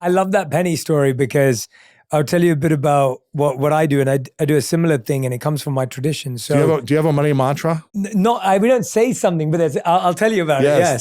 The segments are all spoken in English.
I love that penny story because I'll tell you a bit about what I do. And I do a similar thing and it comes from my tradition. So do you have a money mantra? we don't say something, but I'll tell you about it. Yeah.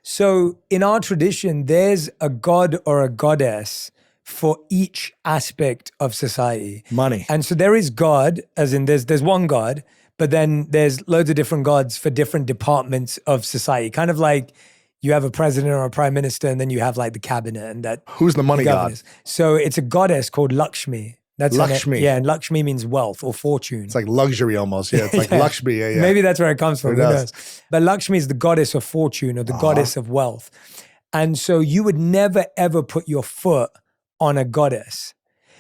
So in our tradition, there's a god or a goddess for each aspect of society. Money. And so there is God, as in there's one God, but then there's loads of different gods for different departments of society. Kind of like you have a president or a prime minister, and then you have like the cabinet and that. Who's the money god? So it's a goddess called Lakshmi. That's Lakshmi. And Lakshmi means wealth or fortune. It's like luxury almost. Yeah, it's like Lakshmi. Yeah. Maybe that's where it comes from. Who knows? But Lakshmi is the goddess of fortune or the goddess of wealth. And so you would never, ever put your foot on a goddess.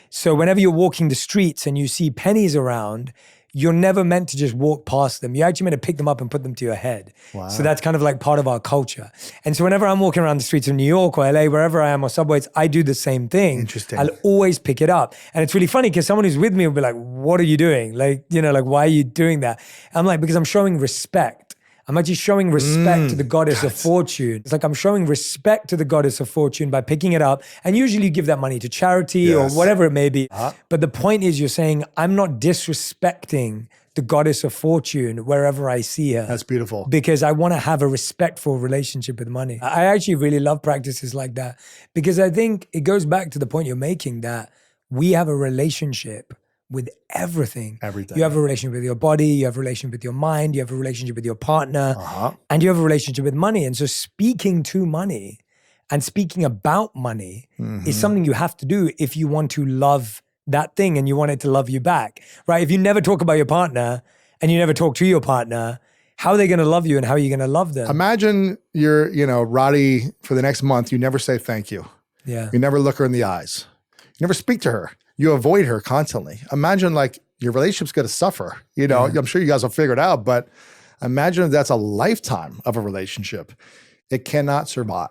So whenever you're walking the streets and you see pennies around, you're never meant to just walk past them. You're actually meant to pick them up and put them to your head. Wow. So that's kind of like part of our culture. And so whenever I'm walking around the streets of New York or LA, wherever I am, or subways, I do the same thing. Interesting. I'll always pick it up. And it's really funny because someone who's with me will be like, what are you doing? Like, why are you doing that? I'm like, because I'm showing respect. I'm actually showing respect to the goddess of fortune. It's like I'm showing respect to the goddess of fortune by picking it up. And usually you give that money to charity or whatever it may be. But the point is you're saying, I'm not disrespecting the goddess of fortune wherever I see her. That's beautiful. Because I want to have a respectful relationship with money. I actually really love practices like that because I think it goes back to the point you're making that we have a relationship with everything. Everything. You have a relationship with your body, you have a relationship with your mind, you have a relationship with your partner, and you have a relationship with money. And so speaking to money and speaking about money is something you have to do if you want to love that thing and you want it to love you back, right? If you never talk about your partner and you never talk to your partner, how are they going to love you and how are you going to love them? Imagine you're, Roddy for the next month, you never say thank you. Yeah. You never look her in the eyes. You never speak to her. You avoid her constantly. Imagine like your relationship's going to suffer. I'm sure you guys will figure it out, but imagine if that's a lifetime of a relationship. It cannot survive.